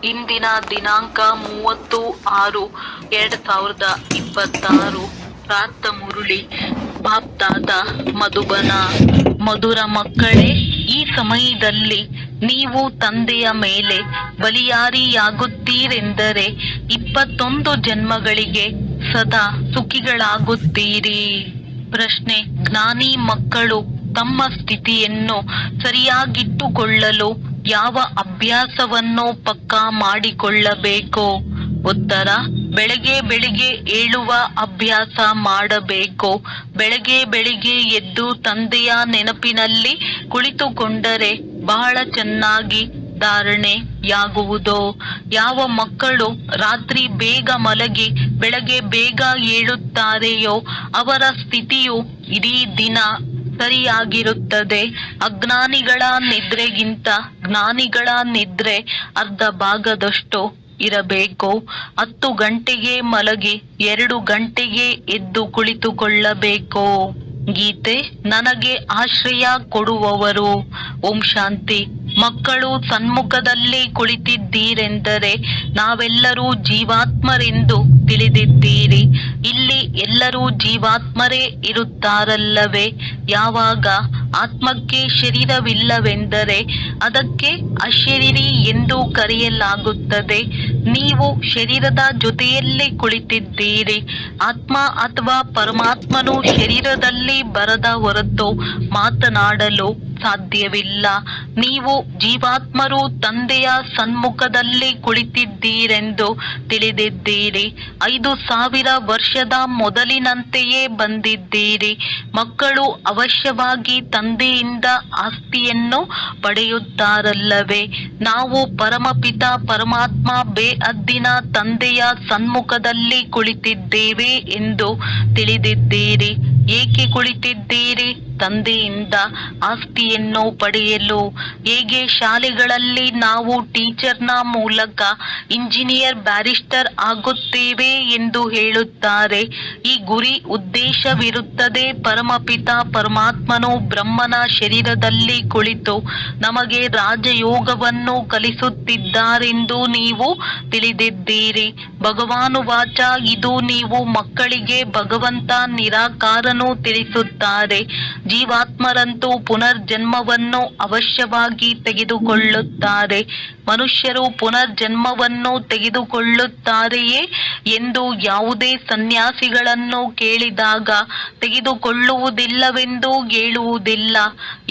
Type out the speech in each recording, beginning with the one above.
ಇಂದಿನ ದಿನಾಂಕ 30/6/2026. ಪ್ರಾರ್ಥ ಮುರುಳಿ ಬಾಪ್ದಾದ ಮಧುಬನ. ಮಧುರ ಮಕ್ಕಳೇ, ಈ ಸಮಯದಲ್ಲಿ ನೀವು ತಂದೆಯ ಮೇಲೆ ಬಲಿಯಾರಿಯಾಗುತ್ತೀರೆಂದರೆ 21 ಜನ್ಮಗಳಿಗೆ ಸದಾ ಸುಖಿಗಳಾಗುತ್ತೀರಿ. ಪ್ರಶ್ನೆ: ಜ್ಞಾನಿ ಮಕ್ಕಳು ತಮ್ಮ ಸ್ಥಿತಿಯನ್ನು ಸರಿಯಾಗಿಟ್ಟುಕೊಳ್ಳಲು ಯಾವ ಅಭ್ಯಾಸವನ್ನು ಪಕ್ಕಾ ಮಾಡಿಕೊಳ್ಳಬೇಕು? ಉತ್ತರ: ಬೆಳಗ್ಗೆ ಏಳುವ ಅಭ್ಯಾಸ ಮಾಡಬೇಕು. ಬೆಳಗ್ಗೆ ಎದ್ದು ತಂದೆಯ ನೆನಪಿನಲ್ಲಿ ಕುಳಿತುಕೊಂಡರೆ ಬಹಳ ಚೆನ್ನಾಗಿ ಧಾರಣೆಯಾಗುವುದು. ಯಾವ ಮಕ್ಕಳು ರಾತ್ರಿ ಬೇಗ ಮಲಗಿ ಬೆಳಗ್ಗೆ ಬೇಗ ಏಳುತ್ತಾರೆಯೋ ಅವರ ಸ್ಥಿತಿಯು ಇಡೀ ದಿನ ಸರಿಯಾಗಿರುತ್ತದೆ. ಅಜ್ಞಾನಿಗಳ ನಿದ್ರೆಗಿಂತ ಜ್ಞಾನಿಗಳ ನಿದ್ರೆ ಅರ್ಧ ಭಾಗದಷ್ಟು ಇರಬೇಕು. 10 ಗಂಟೆಗೆ ಮಲಗಿ 2 ಗಂಟೆಗೆ ಎದ್ದು ಕುಳಿತುಕೊಳ್ಳಬೇಕು. ಗೀತೆ: ನನಗೆ ಆಶ್ರಯ ಕೊಡುವವರು. ಓಂ ಶಾಂತಿ. ಮಕ್ಕಳು ಸನ್ಮುಖದಲ್ಲಿ ಕುಳಿತಿದ್ದೀರೆಂದರೆ ನಾವೆಲ್ಲರೂ ಜೀವಾತ್ಮರೆಂದು ತಿಳಿದಿದ್ದೀರಿ. ಇಲ್ಲಿ ಎಲ್ಲರೂ ಜೀವಾತ್ಮರೇ ಇರುತ್ತಾರಲ್ಲವೇ? ಯಾವಾಗ ಆತ್ಮಕ್ಕೆ ಶರೀರವಿಲ್ಲವೆಂದರೆ ಅದಕ್ಕೆ ಅಶರೀರಿ ಎಂದು ಕರೆಯಲಾಗುತ್ತದೆ. ನೀವು ಶರೀರದ ಜೊತೆಯಲ್ಲೇ ಕುಳಿತಿದ್ದೀರಿ. ಆತ್ಮ ಅಥವಾ ಪರಮಾತ್ಮನು ಶರೀರದಲ್ಲಿ ಬರದ ಹೊರತು ಮಾತನಾಡಲು ಸಾಧ್ಯವಿಲ್ಲ. ನೀವು ಜೀವಾತ್ಮರು ತಂದೆಯ ಸನ್ಮುಖದಲ್ಲಿ ಕುಳಿತಿದ್ದೀರೆಂದು ತಿಳಿದಿದ್ದೀರಿ. 5000 ವರ್ಷದ ಮೊದಲಿನಂತೆಯೇ ಬಂದಿದ್ದೀರಿ. ಮಕ್ಕಳು ಅವಶ್ಯವಾಗಿ ತಂದೆಯಿಂದ ಆಸ್ತಿಯನ್ನು ಪಡೆಯುತ್ತಾರಲ್ಲವೇ? ನಾವು ಪರಮಪಿತ ಪರಮಾತ್ಮ ಬೇಅದ್ದಿನ ತಂದೆಯ ಸನ್ಮುಖದಲ್ಲಿ ಕುಳಿತಿದ್ದೇವೆ ಎಂದು ತಿಳಿದಿದ್ದೀರಿ. ಏಕೆ ಕುಳಿತಿದ್ದೀರಿ? ತಂದೆಯಿಂದ ಆಸ್ತಿಯನ್ನು ಪಡೆಯಲು. ಹೇಗೆ ಶಾಲೆಗಳಲ್ಲಿ ನಾವು ಟೀಚರ್ನ ಮೂಲಕ ಇಂಜಿನಿಯರ್, ಬ್ಯಾರಿಸ್ಟರ್ ಆಗುತ್ತೇವೆ ಎಂದು ಹೇಳುತ್ತಾರೆ. ಈ ಗುರಿ ಉದ್ದೇಶವಿರುತ್ತದೆ. ಪರಮಪಿತ ಪರಮಾತ್ಮನು ಬ್ರಹ್ಮನ ಶರೀರದಲ್ಲಿ ಕುಳಿತು ನಮಗೆ ರಾಜಯೋಗವನ್ನು ಕಲಿಸುತ್ತಿದ್ದಾರೆಂದು ನೀವು ತಿಳಿದಿದ್ದೀರಿ. ಭಗವಾನುವಾಚ: ಇದು ನೀವು ಮಕ್ಕಳಿಗೆ ಭಗವಂತ ನಿರಾಕಾರನು ತಿಳಿಸುತ್ತಾರೆ. ಜೀವಾತ್ಮರಂತೂ ಪುನರ್ಜನ್ಮವನ್ನು ಅವಶ್ಯವಾಗಿ ತೆಗೆದುಕೊಳ್ಳುತ್ತಾರೆ. ಮನುಷ್ಯರು ಪುನರ್ಜನ್ಮವನ್ನು ತೆಗೆದುಕೊಳ್ಳುತ್ತಾರೆಯೇ ಎಂದು ಯಾವುದೇ ಸನ್ಯಾಸಿಗಳನ್ನು ಕೇಳಿದಾಗ ತೆಗೆದುಕೊಳ್ಳುವುದಿಲ್ಲವೆಂದು ಹೇಳುವುದಿಲ್ಲ.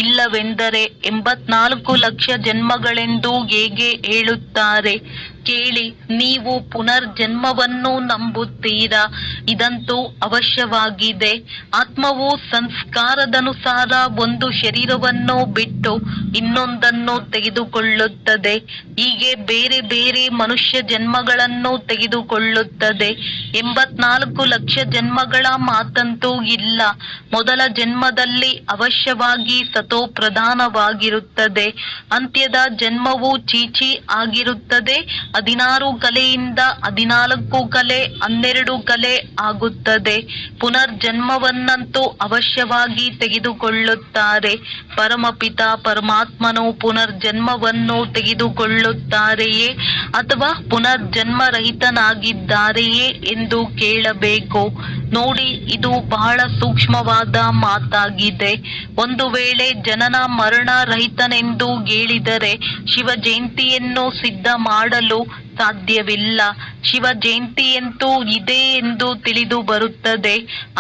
ಇಲ್ಲವೆಂದರೆ 84 ಲಕ್ಷ ಜನ್ಮಗಳೆಂದು ಹೇಗೆ ಹೇಳುತ್ತಾರೆ? ಕೇಳಿ, ನೀವು ಪುನರ್ಜನ್ಮವನ್ನು ನಂಬುತ್ತೀರಾ? ಇದಂತೂ ಅವಶ್ಯವಾಗಿದೆ. ಆತ್ಮವು ಸಂಸ್ಕಾರದನುಸಾರ ಒಂದು ಶರೀರವನ್ನು ಬಿಟ್ಟು ಇನ್ನೊಂದನ್ನು ತೆಗೆದುಕೊಳ್ಳುತ್ತದೆ. ಹೀಗೆ ಬೇರೆ ಬೇರೆ ಮನುಷ್ಯ ಜನ್ಮಗಳನ್ನು ತೆಗೆದುಕೊಳ್ಳುತ್ತದೆ. 84 ಲಕ್ಷ ಜನ್ಮಗಳ ಮಾತಂತೂ ಇಲ್ಲ. ಮೊದಲ ಜನ್ಮದಲ್ಲಿ ಅವಶ್ಯವಾಗಿ ಸತೋ ಪ್ರಧಾನವಾಗಿರುತ್ತದೆ. ಅಂತ್ಯದ ಜನ್ಮವು ಚೀಚಿ ಆಗಿರುತ್ತದೆ. 16 ಕಲೆಯಿಂದ 14 ಕಲೆ 12 ಕಲೆ ಆಗುತ್ತದೆ. ಪುನರ್ಜನ್ಮವನ್ನಂತೂ ಅವಶ್ಯವಾಗಿ ತೆಗೆದುಕೊಳ್ಳುತ್ತಾರೆ. ಪರಮಪಿತ ಪರಮಾತ್ಮನು ಪುನರ್ಜನ್ಮವನ್ನು ತೆಗೆದುಕೊಳ್ಳುತ್ತಾರೆಯೇ ಅಥವಾ ಪುನರ್ಜನ್ಮರಹಿತನಾಗಿದ್ದಾರೆಯೇ ಎಂದು ಕೇಳಬೇಕು. ನೋಡಿ, ಇದು ಬಹಳ ಸೂಕ್ಷ್ಮವಾದ ಮಾತಾಗಿದೆ. ಒಂದು ವೇಳೆ ಜನನ ಮರಣ ರಹಿತನೆಂದು ಹೇಳಿದರೆ ಶಿವ ಜಯಂತಿಯನ್ನು ಸಿದ್ಧ ಮಾಡಲು ಸಾಧ್ಯವಿಲ್ಲ. ಶಿವ ಜಯಂತಿಯಂತೂ ಇದೆ ಎಂದು ತಿಳಿದು ಬರುತ್ತದೆ.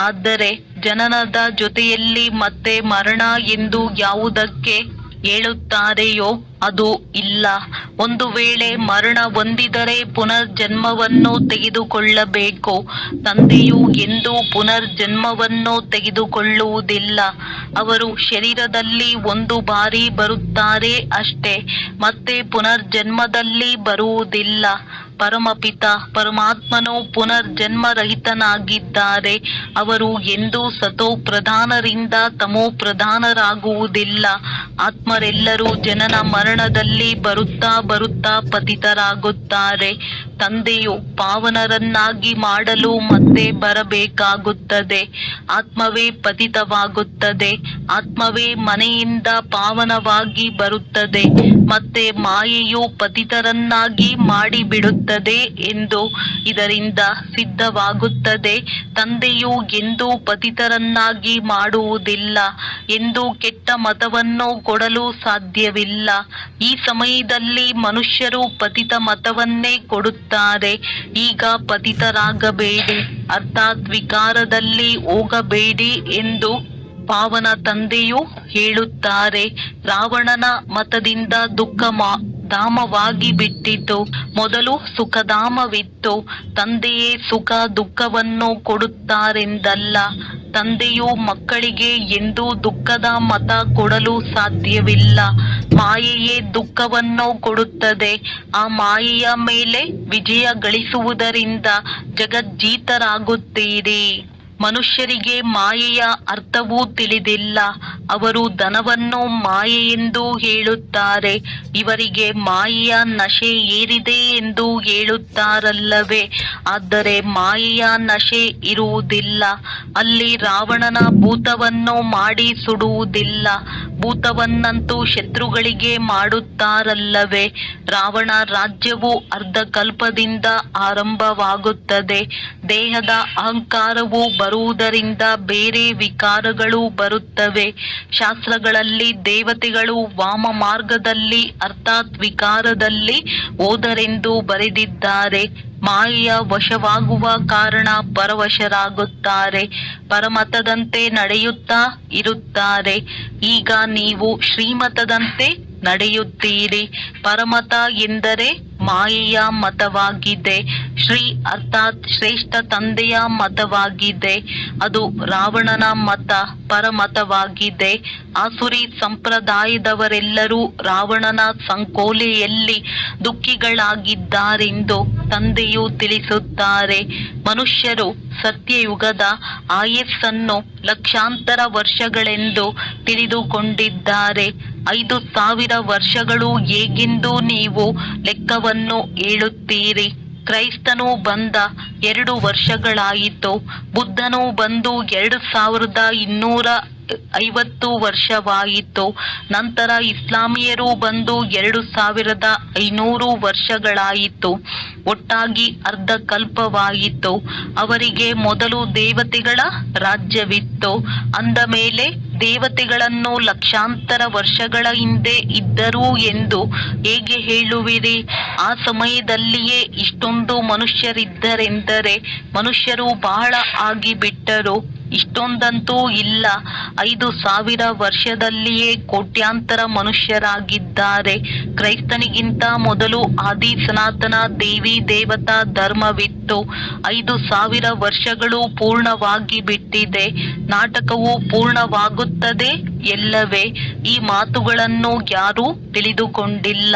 ಆದರೆ ಜನನದ ಜೊತೆಯಲ್ಲಿ ಮತ್ತೆ ಮರಣ ಎಂದು ಯಾವುದಕ್ಕೆ ಹೇಳುತ್ತಾರೆಯೋ ಅದು ಇಲ್ಲ. ಒಂದು ವೇಳೆ ಮರಣ ಹೊಂದಿದರೆ ಪುನರ್ಜನ್ಮವನ್ನು ತೆಗೆದುಕೊಳ್ಳಬೇಕು. ತಂದೆಯು ಎಂದೂ ಪುನರ್ಜನ್ಮವನ್ನು ತೆಗೆದುಕೊಳ್ಳುವುದಿಲ್ಲ. ಅವರು ಶರೀರದಲ್ಲಿ ಒಂದು ಬಾರಿ ಬರುತ್ತಾರೆ ಅಷ್ಟೇ, ಮತ್ತೆ ಪುನರ್ಜನ್ಮದಲ್ಲಿ ಬರುವುದಿಲ್ಲ. ಪರಮಪಿತ ಪರಮಾತ್ಮನು ಪುನರ್ಜನ್ಮರಹಿತನಾಗಿದ್ದಾರೆ. ಅವರು ಎಂದೂ ಸತೋ ಪ್ರಧಾನರಿಂದ ತಮೋ ಪ್ರಧಾನರಾಗುವುದಿಲ್ಲ. ಆತ್ಮರೆಲ್ಲರೂ ಜನನ ಮರಣದಲ್ಲಿ ಬರುತ್ತಾ ಬರುತ್ತಾ ಪತಿತರಾಗುತ್ತಾರೆ. ತಂದೆಯು ಪಾವನರನ್ನಾಗಿ ಮಾಡಲು ಮತ್ತೆ ಬರಬೇಕಾಗುತ್ತದೆ. ಆತ್ಮವೇ ಪತಿತವಾಗುತ್ತದೆ. ಆತ್ಮವೇ ಮನೆಯಿಂದ ಪಾವನವಾಗಿ ಬರುತ್ತದೆ. ಮತ್ತೆ ಮಾಯೆಯು ಪತಿತರನ್ನಾಗಿ ಮಾಡಿಬಿಡುತ್ತದೆ ಎಂದು ಇದರಿಂದ ಸಿದ್ಧವಾಗುತ್ತದೆ. ತಂದೆಯು ಎಂದೂ ಪತಿತರನ್ನಾಗಿ ಮಾಡುವುದಿಲ್ಲ ಎಂದು ಕೆಟ್ಟ ಮತವನ್ನು ಕೊಡಲು ಸಾಧ್ಯವಿಲ್ಲ. ಈ ಸಮಯದಲ್ಲಿ ಮನುಷ್ಯರು ಪತಿತ ಮತವನ್ನೇ ಕೊಡುತ್ತಾರೆ. ಈಗ ಪತಿತರಾಗಬೇಡಿ, ಅರ್ಥಾತ್ ವಿಕಾರದಲ್ಲಿ ಹೋಗಬೇಡಿ ಎಂದು ಪಾವನ ತಂದೆಯು ಹೇಳುತ್ತಾರೆ. ರಾವಣನ ಮತದಿಂದ ದುಃಖ ಧಾಮವಾಗಿ ಬಿಟ್ಟಿತು. ಮೊದಲು ಸುಖಧಾಮವಿತ್ತು. ತಂದೆಯೇ ಸುಖ ದುಃಖವನ್ನು ಕೊಡುತ್ತಾರೆಂದಲ್ಲ. ತಂದೆಯು ಮಕ್ಕಳಿಗೆ ಎಂದೂ ದುಃಖದ ಮತ ಕೊಡಲು ಸಾಧ್ಯವಿಲ್ಲ. ಮಾಯೆಯೇ ದುಃಖವನ್ನು ಕೊಡುತ್ತದೆ. ಆ ಮಾಯೆಯ ಮೇಲೆ ವಿಜಯ ಗಳಿಸುವುದರಿಂದ ಜಗಜ್ಜೀತರಾಗುತ್ತೀರಿ. ಮನುಷ್ಯರಿಗೆ ಮಾಯೆಯ ಅರ್ಥವೂ ತಿಳಿದಿಲ್ಲ. ಅವರು ಧನವನ್ನು ಮಾಯೆಯೆಂದು ಹೇಳುತ್ತಾರೆ. ಇವರಿಗೆ ಮಾಯೆಯ ನಶೆ ಏರಿದೆ ಎಂದು ಹೇಳುತ್ತಾರಲ್ಲವೇ? ಆದರೆ ಮಾಯೆಯ ನಶೆ ಇರುವುದಿಲ್ಲ. ಅಲ್ಲಿ ರಾವಣನ ಭೂತವನ್ನು ಮಾಡಿ ಸುಡುವುದಿಲ್ಲ. ಭೂತವನ್ನಂತೂ ಶತ್ರುಗಳಿಗೆ ಮಾಡುತ್ತಾರಲ್ಲವೇ? ರಾವಣ ರಾಜ್ಯವು ಅರ್ಧಕಲ್ಪದಿಂದ ಆರಂಭವಾಗುತ್ತದೆ. ದೇಹದ ಅಹಂಕಾರವು ಬರುವುದರಿಂದ ಬೇರೆ ವಿಕಾರಗಳು ಬರುತ್ತವೆ. ಶಾಸ್ತ್ರಗಳಲ್ಲಿ ದೇವತೆಗಳು ವಾಮ ಮಾರ್ಗದಲ್ಲಿ ಅರ್ಥಾತ್ ವಿಕಾರದಲ್ಲಿ ಹೋದರೆಂದು ಬರೆದಿದ್ದಾರೆ. ಮಾಯೆಯ ವಶವಾಗುವ ಕಾರಣ ಪರವಶರಾಗುತ್ತಾರೆ. ಪರಮತದಂತೆ ನಡೆಯುತ್ತಾ ಇರುತ್ತಾರೆ. ಈಗ ನೀವು ಶ್ರೀಮತದಂತೆ ನಡೆಯುತ್ತೀರಿ. ಪರಮತ ಎಂದರೆ ಮಾಯೆಯ ಮತವಾಗಿದೆ. ಶ್ರೀ ಅರ್ಥಾತ್ ಶ್ರೇಷ್ಠ ತಂದೆಯ ಮತವಾಗಿದೆ. ಅದು ರಾವಣನ ಮತ ಪರಮತವಾಗಿದೆ. ಆಸುರಿ ಸಂಪ್ರದಾಯದವರೆಲ್ಲರೂ ರಾವಣನ ಸಂಕೋಲೆಯಲ್ಲಿ ದುಃಖಿಗಳಾಗಿದ್ದಾರೆಂದು ತಂದೆಯು ತಿಳಿಸುತ್ತಾರೆ. ಮನುಷ್ಯರು ಸತ್ಯಯುಗದ ಆಯಸ್ಸನ್ನು ಲಕ್ಷಾಂತರ ವರ್ಷಗಳೆಂದು ತಿಳಿದುಕೊಂಡಿದ್ದಾರೆ. 5,000 ವರ್ಷಗಳು ಹೇಗೆಂದು ನೀವು ಲೆಕ್ಕವನ್ನು ಹೇಳುತ್ತೀರಿ. ಕ್ರೈಸ್ತನು ಬಂದ 2 ವರ್ಷಗಳಾಯಿತು. ಬುದ್ಧನು ಬಂದು 2250 ವರ್ಷವಾಯಿತು. ನಂತರ ಇಸ್ಲಾಮಿಯರು ಬಂದು 2500 ವರ್ಷಗಳಾಯಿತು. ಒಟ್ಟಾಗಿ ಅರ್ಧಕಲ್ಪವಾಯಿತು. ಅವರಿಗೆ ಮೊದಲು ದೇವತೆಗಳ ರಾಜ್ಯವಿತ್ತು. ಅಂದ ಮೇಲೆ ದೇವತೆಗಳನ್ನು ಲಕ್ಷಾಂತರ ವರ್ಷಗಳ ಹಿಂದೆ ಇದ್ದರು ಎಂದು ಹೇಗೆ ಹೇಳುವಿರಿ? ಆ ಸಮಯದಲ್ಲಿಯೇ ಇಷ್ಟೊಂದು ಮನುಷ್ಯರಿದ್ದರೆಂದರೆ ಮನುಷ್ಯರು ಬಹಳ ಆಗಿಬಿಟ್ಟರು. ಇಷ್ಟೊಂದಂತೂ ಇಲ್ಲ. 5,000 ವರ್ಷದಲ್ಲಿಯೇ ಕೋಟ್ಯಾಂತರ ಮನುಷ್ಯರಾಗಿದ್ದಾರೆ. ಕ್ರೈಸ್ತನಿಗಿಂತ ಮೊದಲು ಆದಿ ಸನಾತನ ದೇವಿ ದೇವತಾ ಧರ್ಮವಿತ್ತು. 5,000 ವರ್ಷಗಳು ಪೂರ್ಣವಾಗಿ ಬಿಟ್ಟಿದೆ. ನಾಟಕವು ಪೂರ್ಣವಾಗುತ್ತದೆ ಎಲ್ಲವೇ? ಈ ಮಾತುಗಳನ್ನು ಯಾರೂ ತಿಳಿದುಕೊಂಡಿಲ್ಲ.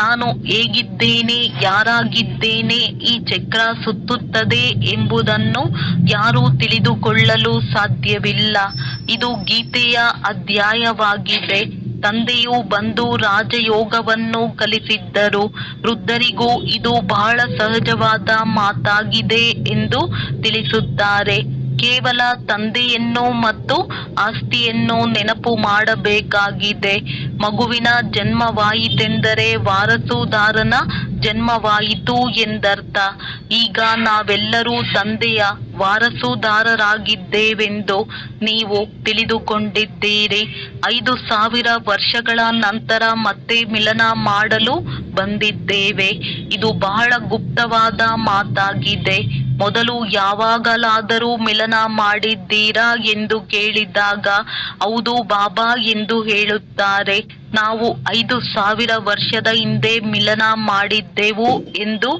ನಾನು ಹೇಗಿದ್ದೇನೆ, ಯಾರಾಗಿದ್ದೇನೆ, ಈ ಚಕ್ರ ಸುತ್ತುತ್ತದೆ ಎಂಬುದನ್ನು ಯಾರೂ ತಿಳಿದುಕೊಳ್ಳಲು ಸಾಧ್ಯವಿಲ್ಲ. ಇದು ಗೀತೆಯ ಅಧ್ಯಾಯವಾಗಿದೆ. ತಂದೆಯು ಬಂದು ರಾಜಯೋಗವನ್ನು ಕಲಿಸಿದ್ದರು. ವೃದ್ಧರಿಗೂ ಇದು ಬಹಳ ಸಹಜವಾದ ಮಾತಾಗಿದೆ ಎಂದು ತಿಳಿಸುತ್ತಾರೆ. ಕೇವಲ ತಂದೆಯನ್ನು ಮತ್ತು ಆಸ್ತಿಯನ್ನು ನೆನಪು ಮಾಡಬೇಕಾಗಿದೆ. ಮಗುವಿನ ಜನ್ಮವಾಯಿತೆಂದರೆ ವಾರಸುದಾರನ ಜನ್ಮವಾಯಿತು ಎಂದರ್ಥ. ಈಗ ನಾವೆಲ್ಲರೂ ತಂದೆಯ ವಾರಸುದಾರರಾಗಿದ್ದೇವೆಂದು ನೀವು ತಿಳಿದುಕೊಂಡಿದ್ದೀರಿ. 5,000 ವರ್ಷಗಳ ನಂತರ ಮತ್ತೆ ಮಿಲನ ಮಾಡಲು ಬಂದಿದ್ದೇವೆ. ಇದು ಬಹಳ ಗುಪ್ತವಾದ ಮಾತಾಗಿದೆ. ಮೊದಲು ಯಾವಾಗಲಾದರೂ ಮಿಲನ ಮಾಡಿದ್ದೀರಾ ಎಂದು ಕೇಳಿದಾಗ ಹೌದು ಬಾಬಾ ಎಂದು ಹೇಳುತ್ತಾರೆ. ನಾವು 5,000 ವರ್ಷದ ಹಿಂದೆ ಮಿಲನ ಮಾಡಿದ್ದೆವು ಎಂದು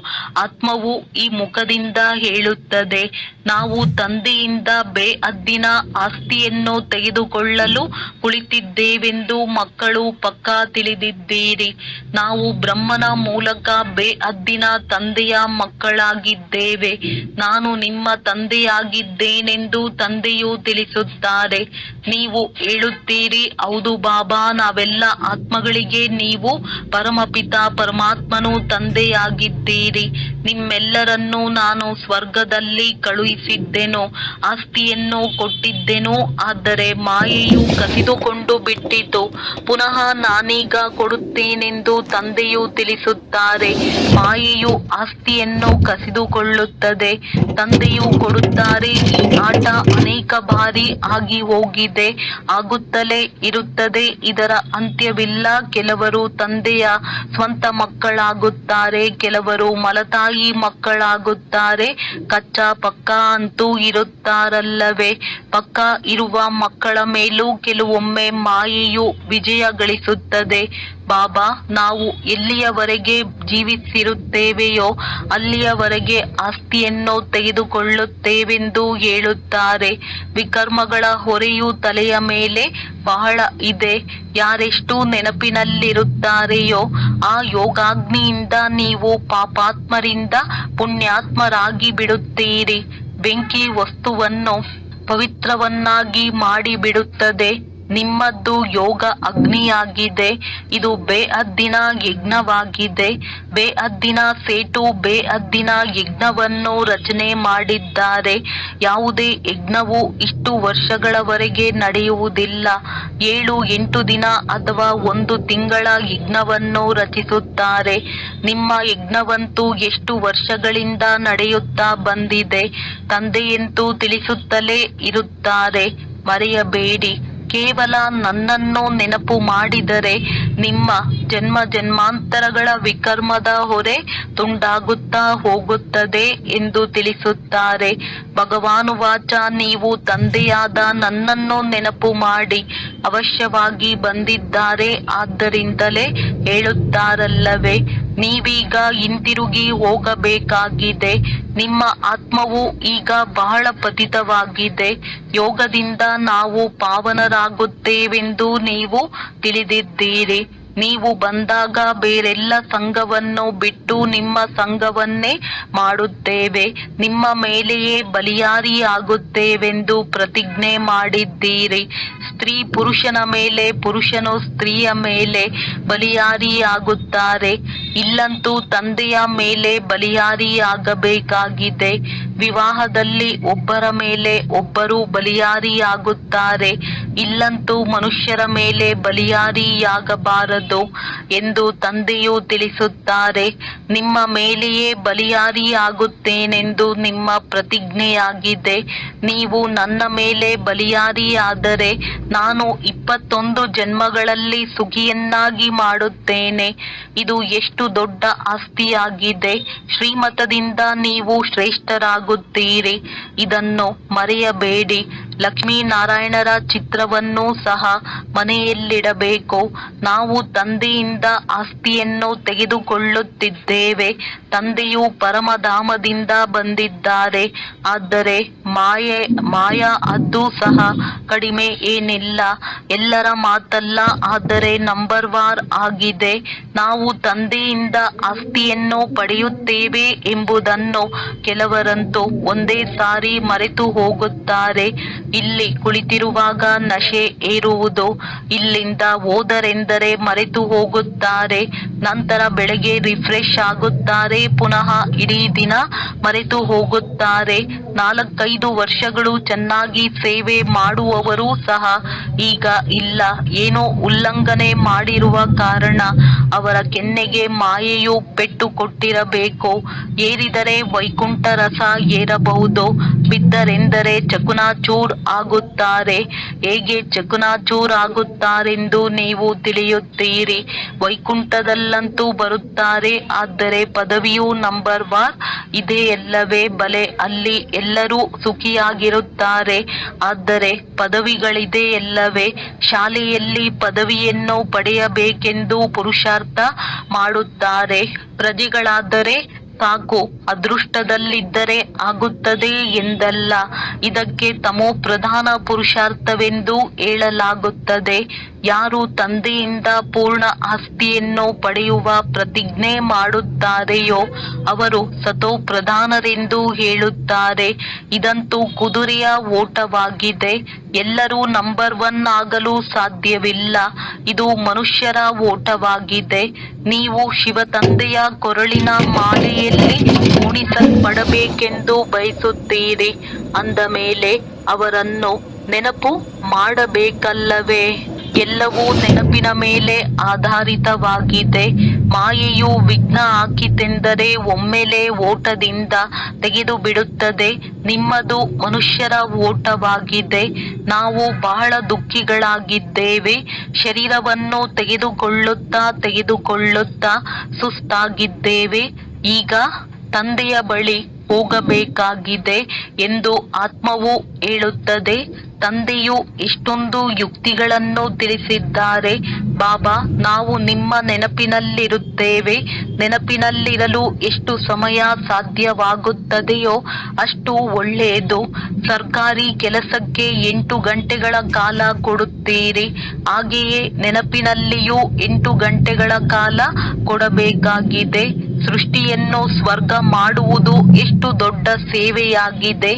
ಆತ್ಮವು ಈ ಮುಖದಿಂದ ಹೇಳುತ್ತದೆ. ನಾವು ತಂದೆಯಿಂದ ಬೇಅದ್ದಿನ ಆಸ್ತಿಯನ್ನು ತೆಗೆದುಕೊಳ್ಳಲು ಕುಳಿತಿದ್ದೇವೆಂದು ಮಕ್ಕಳು ಪಕ್ಕಾ ತಿಳಿದಿದ್ದೀರಿ. ನಾವು ಬ್ರಹ್ಮನ ಮೂಲಕ ಬೇಅದ್ದಿನ ತಂದೆಯ ಮಕ್ಕಳಾಗಿದ್ದೇವೆ. ನಾನು ನಿಮ್ಮ ತಂದೆಯಾಗಿದ್ದೇನೆಂದು ತಂದೆಯು ತಿಳಿಸುತ್ತಾರೆ. ನೀವು ಹೇಳುತ್ತೀರಿ, ಹೌದು ಬಾಬಾ, ನಾವೆಲ್ಲ ಆತ್ಮಗಳಿಗೆ ನೀವು ಪರಮಪಿತ ಪರಮಾತ್ಮನು ತಂದೆಯಾಗಿದ್ದೀರಿ. ನಿಮ್ಮೆಲ್ಲರನ್ನೂ ನಾನು ಸ್ವರ್ಗದಲ್ಲಿ ಕಳುಹಿಸಿದ್ದೆನು, ಆಸ್ತಿಯನ್ನು ಕೊಟ್ಟಿದ್ದೆನು. ಆದರೆ ಮಾಯೆಯು ಕಸಿದುಕೊಂಡು ಬಿಟ್ಟಿತು. ಪುನಃ ನಾನೀಗ ಕೊಡುತ್ತೇನೆಂದು ತಂದೆಯು ತಿಳಿಸುತ್ತಾರೆ. ಮಾಯೆಯು ಆಸ್ತಿಯನ್ನು ಕಸಿದುಕೊಳ್ಳುತ್ತದೆ, ತಂದೆಯು ಕೊಡುತ್ತಾರೆ. ಈ ಆಟ ಅನೇಕ ಬಾರಿ ಆಗಿ ಹೋಗಿದೆ, ಆಗುತ್ತಲೇ ಇರುತ್ತದೆ. ಇದರ ಅಂತ್ಯವಿಲ್ಲ. ಕೆಲವರು ತಂದೆಯ ಸ್ವಂತ ಮಕ್ಕಳಾಗುತ್ತಾರೆ, ಕೆಲವರು ಮಲತಾಯಿ ಮಕ್ಕಳಾಗುತ್ತಾರೆ. ಕಚ್ಚಾ ಪಕ್ಕಾ ಅಂತೂ ಇರುತ್ತಾರಲ್ಲವೇ? ಪಕ್ಕಾ ಇರುವ ಮಕ್ಕಳ ಮೇಲೂ ಕೆಲವೊಮ್ಮೆ ಮಾಯೆಯು ವಿಜಯ ಗಳಿಸುತ್ತದೆ. ಬಾಬಾ, ನಾವು ಎಲ್ಲಿಯವರೆಗೆ ಜೀವಿಸಿರುತ್ತೇವೆಯೋ ಅಲ್ಲಿಯವರೆಗೆ ಆಸ್ತಿಯನ್ನು ತೆಗೆದುಕೊಳ್ಳುತ್ತೇವೆಂದು ಹೇಳುತ್ತಾರೆ. ವಿಕರ್ಮಗಳ ಹೊರೆಯು ತಲೆಯ ಮೇಲೆ ಬಹಳ ಇದೆ. ಯಾರೆಷ್ಟು ನೆನಪಿನಲ್ಲಿರುತ್ತಾರೆಯೋ ಆ ಯೋಗಾಗ್ನಿಯಿಂದ ನೀವು ಪಾಪಾತ್ಮರಿಂದ ಪುಣ್ಯಾತ್ಮರಾಗಿ ಬಿಡುತ್ತೀರಿ. ಬೆಂಕಿ ವಸ್ತುವನ್ನು ಪವಿತ್ರವನ್ನಾಗಿ ಮಾಡಿಬಿಡುತ್ತದೆ. ನಿಮ್ಮದ್ದು ಯೋಗ ಅಗ್ನಿಯಾಗಿದೆ. ಇದು ಬೇಅದ್ದಿನ ಯಜ್ಞವಾಗಿದೆ. ಬೇಅದ್ದಿನ ಸೇಟು ಬೇಅದ್ದಿನ ಯಜ್ಞವನ್ನು ರಚನೆ ಮಾಡಿದ್ದಾರೆ. ಯಾವುದೇ ಯಜ್ಞವು ಇಷ್ಟು ವರ್ಷಗಳವರೆಗೆ ನಡೆಯುವುದಿಲ್ಲ. 7-8 ದಿನ ಅಥವಾ 1 ತಿಂಗಳ ಯಜ್ಞವನ್ನು ರಚಿಸುತ್ತಾರೆ. ನಿಮ್ಮ ಯಜ್ಞವಂತೂ ಎಷ್ಟು ವರ್ಷಗಳಿಂದ ನಡೆಯುತ್ತಾ ಬಂದಿದೆ. ತಂದೆಯಂತೂ ತಿಳಿಸುತ್ತಲೇ ಇರುತ್ತಾರೆ, ಮರೆಯಬೇಡಿ. ಕೇವಲ ನನ್ನನ್ನು ನೆನಪು ಮಾಡಿದರೆ ನಿಮ್ಮ ಜನ್ಮ ಜನ್ಮಾಂತರಗಳ ವಿಕರ್ಮದ ಹೊರೆ ತುಂಡಾಗುತ್ತಾ ಹೋಗುತ್ತದೆ ಎಂದು ತಿಳಿಸುತ್ತಾರೆ. ಭಗವಾನುವಾಚ, ನೀವು ತಂದೆಯಾದ ನನ್ನನ್ನು ನೆನಪು ಮಾಡಿ. ಅವಶ್ಯವಾಗಿ ಬಂದಿದ್ದಾರೆ, ಆದ್ದರಿಂದಲೇ ಹೇಳುತ್ತಾರಲ್ಲವೇ, ನೀವೀಗ ಹಿಂತಿರುಗಿ ಹೋಗಬೇಕಾಗಿದೆ. ನಿಮ್ಮ ಆತ್ಮವು ಈಗ ಬಹಳ ಪತಿತವಾಗಿದೆ. ಯೋಗದಿಂದ ನಾವು ಪಾವನರಾಗುತ್ತೇವೆಂದು ನೀವು ತಿಳಿದಿದ್ದೀರಿ. ನೀವು ಬಂದಾಗ ಬೇರೆಲ್ಲ ಸಂಘವನ್ನು ಬಿಟ್ಟು ನಿಮ್ಮ ಸಂಘವನ್ನೇ ಮಾಡುತ್ತೇವೆ. ನಿಮ್ಮ ಮೇಲೆಯೇ ಬಲಿಯಾರಿಯಾಗುತ್ತೇವೆಂದು ಪ್ರತಿಜ್ಞೆ ಮಾಡಿದ್ದೀರಿ. ಸ್ತ್ರೀ ಪುರುಷನ ಮೇಲೆ, ಪುರುಷನು ಸ್ತ್ರೀಯ ಮೇಲೆ ಬಲಿಯಾರಿಯಾಗುತ್ತಾರೆ. ಇಲ್ಲಂತೂ ತಂದೆಯ ಮೇಲೆ ಬಲಿಯಾರಿಯಾಗಬೇಕಾಗಿದೆ. ವಿವಾಹದಲ್ಲಿ ಒಬ್ಬರ ಮೇಲೆ ಒಬ್ಬರು ಬಲಿಯಾರಿಯಾಗುತ್ತಾರೆ. ಇಲ್ಲಂತೂ ಮನುಷ್ಯರ ಮೇಲೆ ಬಲಿಯಾರಿಯಾಗಬಾರದು ಎಂದು ತಂದೆಯು ತಿಳಿಸುತ್ತಾರೆ. ನಿಮ್ಮ ಮೇಲೆಯೇ ಬಲಿಯಾರಿಯಾಗುತ್ತೇನೆಂದು ನಿಮ್ಮ ಪ್ರತಿಜ್ಞೆಯಾಗಿದೆ. ನೀವು ನನ್ನ ಮೇಲೆ ಬಲಿಯಾರಿಯಾದರೆ ನಾನು 21 ಜನ್ಮಗಳಲ್ಲಿ ಸುಖಿಯನ್ನಾಗಿ ಮಾಡುತ್ತೇನೆ. ಇದು ಎಷ್ಟು ದೊಡ್ಡ ಆಸ್ತಿಯಾಗಿದೆ. ಶ್ರೀಮತದಿಂದ ನೀವು ಶ್ರೇಷ್ಠರಾಗುತ್ತೀರಿ. ಇದನ್ನು ಮರೆಯಬೇಡಿ. ಲಕ್ಷ್ಮೀನಾರಾಯಣರ ಚಿತ್ರವನ್ನೂ ಸಹ ಮನೆಯಲ್ಲಿಡಬೇಕು. ನಾವು ತಂದೆಯಿಂದ ಆಸ್ತಿಯನ್ನು ತೆಗೆದುಕೊಳ್ಳುತ್ತಿದ್ದೇವೆ. ತಂದೆಯು ಪರಮಧಾಮದಿಂದ ಬಂದಿದ್ದಾರೆ. ಆದರೆ ಮಾಯಾ ಅದು ಸಹ ಕಡಿಮೆ ಏನಿಲ್ಲ. ಎಲ್ಲರ ಮಾತಲ್ಲ, ಆದರೆ ನಂಬರ್ ವಾರ್ ಆಗಿದೆ. ನಾವು ತಂದೆಯಿಂದ ಆಸ್ತಿಯನ್ನು ಪಡೆಯುತ್ತೇವೆ ಎಂಬುದನ್ನು ಕೆಲವರಂತೂ ಒಂದೇ ಸಾರಿ ಮರೆತು ಹೋಗುತ್ತಾರೆ. ಇಲ್ಲಿ ಕುಳಿತಿರುವಾಗ ನಶೆ ಏರುವುದು, ಇಲ್ಲಿಂದ ಹೋದರೆಂದರೆ ಮರೆತು ಹೋಗುತ್ತಾರೆ. ನಂತರ ಬೆಳಗ್ಗೆ ರಿಫ್ರೆಶ್ ಆಗುತ್ತಾರೆ, ಪುನಃ ಇಡೀ ದಿನ ಮರೆತು ಹೋಗುತ್ತಾರೆ. 4-5 ವರ್ಷಗಳು ಚೆನ್ನಾಗಿ ಸೇವೆ ಮಾಡುವವರೂ ಸಹ ಈಗ ಇಲ್ಲ. ಏನೋ ಉಲ್ಲಂಘನೆ ಮಾಡಿರುವ ಕಾರಣ ಅವರ ಕೆನ್ನೆಗೆ ಮಾಯೆಯು ಪೆಟ್ಟು ಕೊಟ್ಟಿರಬೇಕು. ಏರಿದರೆ ವೈಕುಂಠ ರಸ ಏರಬಹುದು, ಬಿದ್ದರೆಂದರೆ ಚಕುನಾಚೂರ್ ಆಗುತ್ತಾರೆ. ಹೇಗೆ ಚಕುನಾಚೂರ್ ಆಗುತ್ತಾರೆಂದು ನೀವು ತಿಳಿಯುತ್ತೀರಿ. ವೈಕುಂಠದಲ್ಲಂತೂ ಬರುತ್ತಾರೆ, ಆದರೆ ಪದವಿಯು ನಂಬರ್ ವಾರ್ ಇದೆಯಲ್ಲವೇ? ಬಲೆ, ಅಲ್ಲಿ ಎಲ್ಲರೂ ಸುಖಿಯಾಗಿರುತ್ತಾರೆ, ಆದರೆ ಪದವಿಗಳಿದೆಯಲ್ಲವೇ? ಶಾಲೆಯಲ್ಲಿ ಪದವಿಯನ್ನು ಪಡೆಯಬೇಕೆಂದು ಪುರುಷಾರ್ಥ ಮಾಡುತ್ತಾರೆ. ಪ್ರಜೆಗಳಾದರೆ ಸಾಕು, ಅದೃಷ್ಟದಲ್ಲಿದ್ದರೆ ಆಗುತ್ತದೆ ಎಂದಲ್ಲ. ಇದಕ್ಕೆ ತಮೋ ಪ್ರಧಾನ ಪುರುಷಾರ್ಥವೆಂದು ಹೇಳಲಾಗುತ್ತದೆ. ಯಾರು ತಂದೆಯಿಂದ ಪೂರ್ಣ ಆಸ್ತಿಯನ್ನು ಪಡೆಯುವ ಪ್ರತಿಜ್ಞೆ ಮಾಡುತ್ತಾರೆಯೋ ಅವರು ಸತೋ ಪ್ರಧಾನರೆಂದು ಹೇಳುತ್ತಾರೆ. ಇದಂತೂ ಕುದುರೆಯ ಓಟವಾಗಿದೆ. ಎಲ್ಲರೂ ನಂಬರ್ 1 ಆಗಲು ಸಾಧ್ಯವಿಲ್ಲ. ಇದು ಮನುಷ್ಯರ ಓಟವಾಗಿದೆ. ನೀವು ಶಿವ ತಂದೆಯ ಕೊರಳಿನ ಮಾಲೆಯಲ್ಲಿ ಉಣಿಸಲ್ಪಡಬೇಕೆಂದು ಬಯಸುತ್ತೀರಿ. ಅಂದ ಮೇಲೆ ಅವರನ್ನು ನೆನಪು ಮಾಡಬೇಕಲ್ಲವೇ? ಎಲ್ಲವೂ ನೆನಪಿನ ಮೇಲೆ ಆಧಾರಿತವಾಗಿದೆ. ಮಾಯೆಯು ವಿಘ್ನ ಹಾಕಿತೆಂದರೆ ಒಮ್ಮೆಲೆ ಓಟದಿಂದ ತೆಗೆದು ಬಿಡುತ್ತದೆ. ನಿಮ್ಮದು ಮನುಷ್ಯರ ಓಟವಾಗಿದೆ. ನಾವು ಬಹಳ ದುಃಖಿಗಳಾಗಿದ್ದೇವೆ. ಶರೀರವನ್ನು ತೆಗೆದುಕೊಳ್ಳುತ್ತಾ ಸುಸ್ತಾಗಿದ್ದೇವೆ. ಈಗ ತಂದೆಯ ಬಳಿ ಹೋಗಬೇಕಾಗಿದೆ ಎಂದು ಆತ್ಮವು ಹೇಳುತ್ತದೆ. ತಂದೆಯು ಎಷ್ಟೊಂದು ಯುಕ್ತಿಗಳನ್ನು ತಿಳಿಸಿದ್ದಾರೆ. ಬಾಬಾ, ನಾವು ನಿಮ್ಮ ನೆನಪಿನಲ್ಲಿರುತ್ತೇವೆ. ನೆನಪಿನಲ್ಲಿರಲು ಎಷ್ಟು ಸಮಯ ಸಾಧ್ಯವಾಗುತ್ತದೆಯೋ ಅಷ್ಟು ಒಳ್ಳೆಯದು. ಸರ್ಕಾರಿ ಕೆಲಸಕ್ಕೆ 8 ಗಂಟೆಗಳ ಕಾಲ ಕೊಡುತ್ತೀರಿ. ಹಾಗೆಯೇ ನೆನಪಿನಲ್ಲಿಯೂ 8 ಗಂಟೆಗಳ ಕಾಲ ಕೊಡಬೇಕಾಗಿದೆ. ಸೃಷ್ಟಿಯನ್ನು ಸ್ವರ್ಗ ಮಾಡುವುದು ಎಷ್ಟು ದೊಡ್ಡ ಸೇವೆಯಾಗಿದೆ.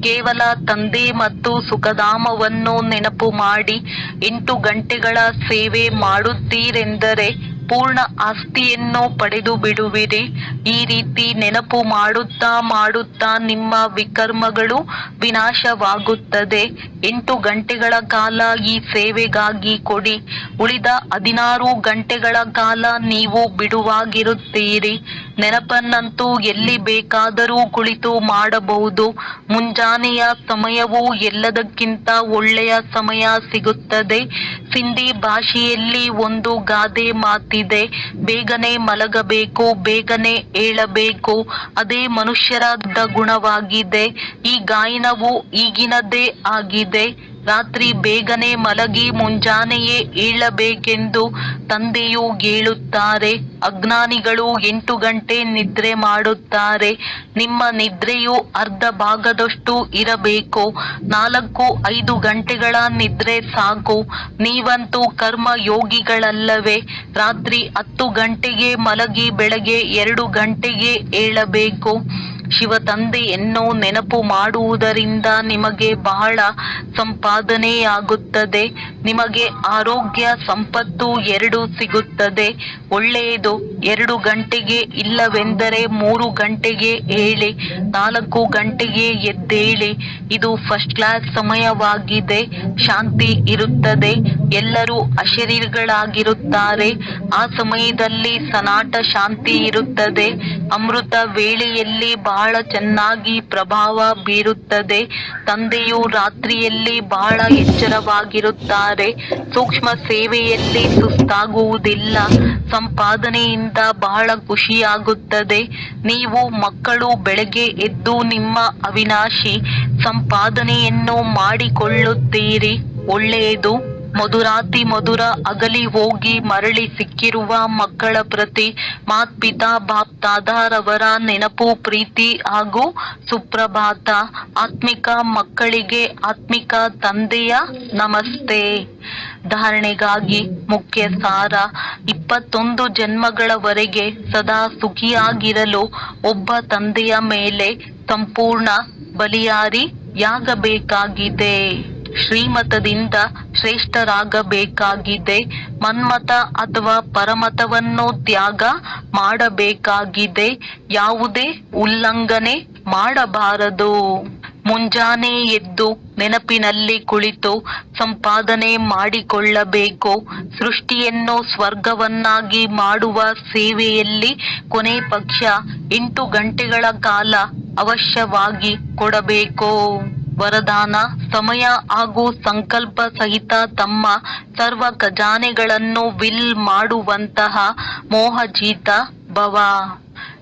ಕೇವಲ ತಂದೆ ಮತ್ತು ಸುಖಧಾಮವನ್ನು ನೆನಪು ಮಾಡಿ 8 ಗಂಟೆಗಳ ಸೇವೆ ಮಾಡುತ್ತೀರೆಂದರೆ ಪೂರ್ಣ ಆಸ್ತಿಯನ್ನು ಪಡೆದು ಬಿಡುವಿರಿ. ಈ ರೀತಿ ನೆನಪು ಮಾಡುತ್ತಾ ನಿಮ್ಮ ವಿಕರ್ಮಗಳು ವಿನಾಶವಾಗುತ್ತದೆ. 8 ಗಂಟೆಗಳ ಕಾಲ ಈ ಸೇವೆಗಾಗಿ ಕೊಡಿ. ಉಳಿದ 16 ಗಂಟೆಗಳ ಕಾಲ ನೀವು ಬಿಡುವಾಗಿರುತ್ತೀರಿ. ನೆನಪನ್ನಂತೂ ಎಲ್ಲಿ ಬೇಕಾದರೂ ಕುಳಿತು ಮಾಡಬಹುದು. ಮುಂಜಾನೆಯ ಸಮಯವು ಎಲ್ಲದಕ್ಕಿಂತ ಒಳ್ಳೆಯ ಸಮಯ ಸಿಗುತ್ತದೆ. ಸಿಂಧಿ ಭಾಷೆಯಲ್ಲಿ ಒಂದು ಗಾದೆ ಮಾತಿದೆ, ಬೇಗನೆ ಮಲಗಬೇಕು, ಬೇಗನೆ ಏಳಬೇಕು. ಅದೇ ಮನುಷ್ಯರ ಗುಣವಾಗಿದೆ. ಈ ಗಾಯನವು ಈಗಿನದೇ ಆಗಿದೆ. ರಾತ್ರಿ ಬೇಗನೆ ಮಲಗಿ ಮುಂಜಾನೆಯೇ ಏಳಬೇಕೆಂದು ತಂದೆಯು ಹೇಳುತ್ತಾರೆ. ಅಜ್ಞಾನಿಗಳು 8 ಗಂಟೆ ನಿದ್ರೆ ಮಾಡುತ್ತಾರೆ. ನಿಮ್ಮ ನಿದ್ರೆಯು ಅರ್ಧ ಭಾಗದಷ್ಟು ಇರಬೇಕು. 4-5 ಗಂಟೆಗಳ ನಿದ್ರೆ ಸಾಕು. ನೀವಂತೂ ಕರ್ಮ ಯೋಗಿಗಳಲ್ಲವೇ? ರಾತ್ರಿ 10 ಗಂಟೆಗೆ ಮಲಗಿ ಬೆಳಗ್ಗೆ 2 ಗಂಟೆಗೆ ಏಳಬೇಕು. ಶಿವ ತಂದೆಯನ್ನು ನೆನಪು ಮಾಡುವುದರಿಂದ ನಿಮಗೆ ಬಹಳ ಸಂಪಾದನೆಯಾಗುತ್ತದೆ. ನಿಮಗೆ ಆರೋಗ್ಯ, ಸಂಪತ್ತು 2 ಸಿಗುತ್ತದೆ. ಒಳ್ಳೆಯದು. 2 ಗಂಟೆಗೆ ಇಲ್ಲವೆಂದರೆ 3 ಗಂಟೆಗೆ ಹೇಳಿ, 4 ಗಂಟೆಗೆ ಎದ್ದೇಳಿ. ಇದು ಫಸ್ಟ್ ಕ್ಲಾಸ್ ಸಮಯವಾಗಿದೆ. ಶಾಂತಿ ಇರುತ್ತದೆ. ಎಲ್ಲರೂ ಅಶರೀರಿಗಳಾಗಿರುತ್ತಾರೆ. ಆ ಸಮಯದಲ್ಲಿ ಸನಾಟ ಶಾಂತಿ ಇರುತ್ತದೆ. ಅಮೃತ ವೇಳೆಯಲ್ಲಿ ಬಹಳ ಚೆನ್ನಾಗಿ ಪ್ರಭಾವ ಬೀರುತ್ತದೆ. ತಂದೆಯು ರಾತ್ರಿಯಲ್ಲಿ ಬಹಳ ಎಚ್ಚರವಾಗಿರುತ್ತಾರೆ. ಸೂಕ್ಷ್ಮ ಸೇವೆಯಲ್ಲಿ ಸುಸ್ತಾಗುವುದಿಲ್ಲ. ಸಂಪಾದನೆಯಿಂದ ಬಹಳ ಖುಷಿಯಾಗುತ್ತದೆ. ನೀವು ಮಕ್ಕಳು ಬೆಳಗ್ಗೆ ಎದ್ದು ನಿಮ್ಮ ಅವಿನಾಶಿ ಸಂಪಾದನೆಯನ್ನು ಮಾಡಿಕೊಳ್ಳುತ್ತೀರಿ. ಒಳ್ಳೆಯದು. ಮಧುರಾತಿ ಮಧುರ ಅಗಲಿ ಹೋಗಿ ಮರಳಿ ಸಿಕ್ಕಿರುವ ಮಕ್ಕಳ ಪ್ರತಿ ಮಾತ್ಪಿತಾ ಬಾಪ್ ದಾದಾರವರ ನೆನಪು, ಪ್ರೀತಿ ಹಾಗೂ ಸುಪ್ರಭಾತ. ಆತ್ಮಿಕ ಮಕ್ಕಳಿಗೆ ಆತ್ಮಿಕ ತಂದೆಯ ನಮಸ್ತೆ. ಧಾರಣೆಗಾಗಿ ಮುಖ್ಯ ಸಾರ. 21 ಜನ್ಮಗಳವರೆಗೆ ಸದಾ ಸುಖಿಯಾಗಿರಲು ಒಬ್ಬ ತಂದೆಯ ಮೇಲೆ ಸಂಪೂರ್ಣ ಬಲಿಯಾರಿಯಾಗಬೇಕಾಗಿದೆ. ಶ್ರೀಮತದಿಂದ ಶ್ರೇಷ್ಠರಾಗಬೇಕಾಗಿದೆ. ಮನ್ಮತ ಅಥವಾ ಪರಮತವನ್ನು ತ್ಯಾಗ ಮಾಡಬೇಕಾಗಿದೆ. ಯಾವುದೇ ಉಲ್ಲಂಘನೆ ಮಾಡಬಾರದು. ಮುಂಜಾನೆ ಎದ್ದು ನೆನಪಿನಲ್ಲಿ ಕುಳಿತು ಸಂಪಾದನೆ ಮಾಡಿಕೊಳ್ಳಬೇಕು. ಸೃಷ್ಟಿಯನ್ನು ಸ್ವರ್ಗವನ್ನಾಗಿ ಮಾಡುವ ಸೇವೆಯಲ್ಲಿ ಕೊನೆ ಪಕ್ಷ 8 ಗಂಟೆಗಳ ಕಾಲ ಅವಶ್ಯವಾಗಿ ಕೊಡಬೇಕು. ವರದಾನ. ಸಮಯ ಹಾಗೂ ಸಂಕಲ್ಪ ಸಹಿತ ತಮ್ಮ ಸರ್ವ ಖಜಾನೆಗಳನ್ನು ವಿಲ್ ಮಾಡುವಂತಹ ಮೋಹಜೀತ ಭವ.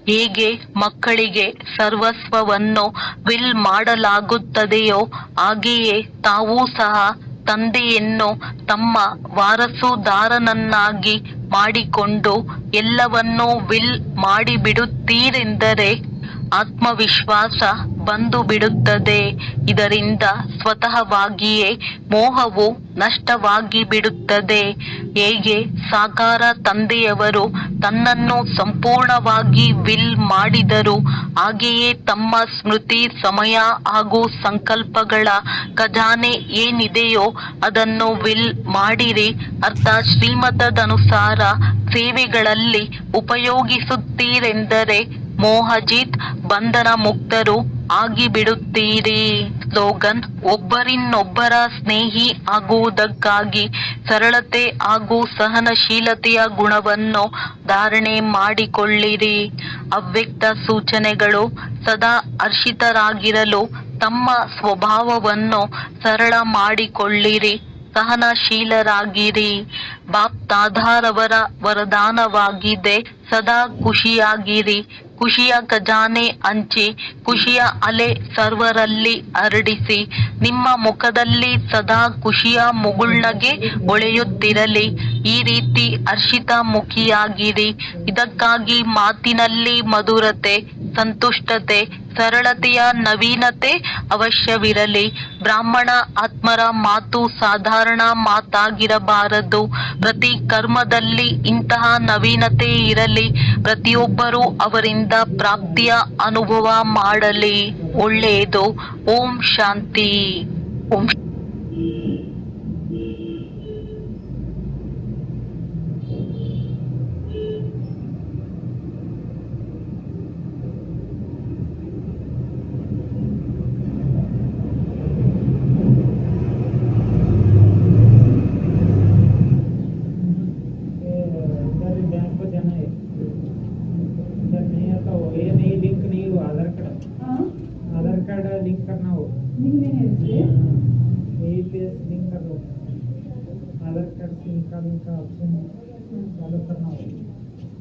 ಹೇಗೆ ಮಕ್ಕಳಿಗೆ ಸರ್ವಸ್ವವನ್ನು ವಿಲ್ ಮಾಡಲಾಗುತ್ತದೆಯೋ ಹಾಗೆಯೇ ತಾವೂ ಸಹ ತಂದೆಯನ್ನು ತಮ್ಮ ವಾರಸುದಾರನನ್ನಾಗಿ ಮಾಡಿಕೊಂಡು ಎಲ್ಲವನ್ನೂ ವಿಲ್ ಮಾಡಿಬಿಡುತ್ತೀರೆಂದರೆ ಆತ್ಮವಿಶ್ವಾಸ ಬಂದು ಬಿಡುತ್ತದೆ. ಇದರಿಂದ ಸ್ವತಃವಾಗಿಯೇ ಮೋಹವು ನಷ್ಟವಾಗಿ ಬಿಡುತ್ತದೆ. ಹೇಗೆ ಸಾಕಾರ ತಂದೆಯವರು ತನ್ನನ್ನು ಸಂಪೂರ್ಣವಾಗಿ ವಿಲ್ ಮಾಡಿದರು, ಹಾಗೆಯೇ ತಮ್ಮ ಸ್ಮೃತಿ, ಸಮಯ ಹಾಗೂ ಸಂಕಲ್ಪಗಳ ಖಜಾನೆ ಏನಿದೆಯೋ ಅದನ್ನು ವಿಲ್ ಮಾಡಿರಿ, ಅರ್ಥಾತ್ ಶ್ರೀಮತದನುಸಾರ ಸೇವೆಗಳಲ್ಲಿ ಉಪಯೋಗಿಸುತ್ತೀರೆಂದರೆ ಮೋಹಜಿತ್ ಬಂಧನ ಮುಕ್ತರು ಆಗಿಬಿಡುತ್ತೀರಿ. ಸ್ಲೋಗನ್: ಒಬ್ಬರಿನ್ನೊಬ್ಬರ ಸ್ನೇಹಿ ಆಗುವುದಕ್ಕಾಗಿ ಸರಳತೆ ಹಾಗೂ ಸಹನಶೀಲತೆಯ ಗುಣವನ್ನು ಧಾರಣೆ ಮಾಡಿಕೊಳ್ಳಿರಿ. ಅವ್ಯಕ್ತ ಸೂಚನೆಗಳು: ಸದಾ ಹರ್ಷಿತರಾಗಿರಲು ತಮ್ಮ ಸ್ವಭಾವವನ್ನು ಸರಳ ಮಾಡಿಕೊಳ್ಳಿರಿ, ಸಹನಶೀಲರಾಗಿರಿ. ಬಾಪ್ ದಾದಾರವರ ವರದಾನವಾಗಿದೆ, ಸದಾ ಖುಷಿಯಾಗಿರಿ, ಖುಷಿಯ ಖಜಾನೆ ಹಂಚಿ, ಖುಷಿಯ ಅಲೆ ಸರ್ವರಲ್ಲಿ ಹರಡಿಸಿ. ನಿಮ್ಮ ಮುಖದಲ್ಲಿ ಸದಾ ಖುಷಿಯ ಮುಗುಳ್ನಗೆ ಹೊಳೆಯುತ್ತಿರಲಿ. ಈ ರೀತಿ ಹರ್ಷಿತ ಮುಖಿಯಾಗಿರಿ. ಇದಕ್ಕಾಗಿ ಮಾತಿನಲ್ಲಿ ಮಧುರತೆ, ಸಂತುಷ್ಟತೆ, ಸರಳತೆಯ ನವೀನತೆ ಅವಶ್ಯವಿರಲಿ. ಬ್ರಾಹ್ಮಣ ಆತ್ಮರ ಮಾತು ಸಾಧಾರಣ ಮಾತಾಗಿರಬಾರದು. ಪ್ರತಿ ಕರ್ಮದಲ್ಲಿ ಇಂತಹ ನವೀನತೆ ಇರಲಿ. ಪ್ರತಿಯೊಬ್ಬರೂ ಅವರಿಂದ ಪ್ರಾಪ್ತಿಯ ಅನುಭವ ಮಾಡಲಿ. ಒಳ್ಳೆಯದು. ಓಂ ಶಾಂತಿ. ಓಂ आधार कार्ड लिंक करना हो, APS लिंक कर लो, आधार कार्ड से निकालने का ऑप्शन चालू करना हो,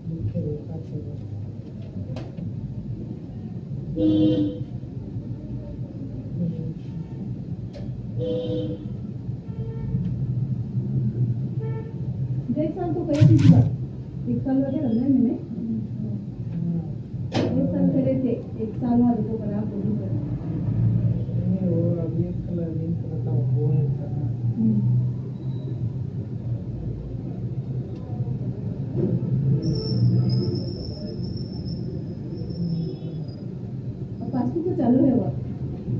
लिख के देखा चलो। एक साल तो करे थी, एक साल वगैरह अंदर मैंने एक साल करे थे, एक साल बाद तो करा पूरी कर नहीं वो अभी एक कलर लिंक करता हूँ, वो है करना। अब पासबुक तो चालू है वो।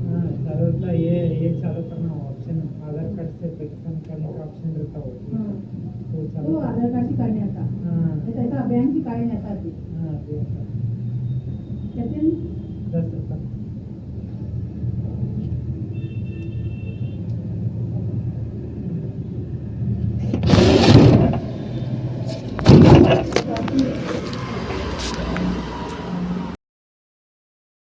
हाँ चालू रहता है, ये चालू करना हो ऑप्शन, आधार कार्ड से पैसा निकालने का ऑप्शन रहता हो, वो चालू। तो आधार कार्ड से काढणे आता, हाँ त्याचा बैंक से काढणे आता ती हाँ कहते हैं 10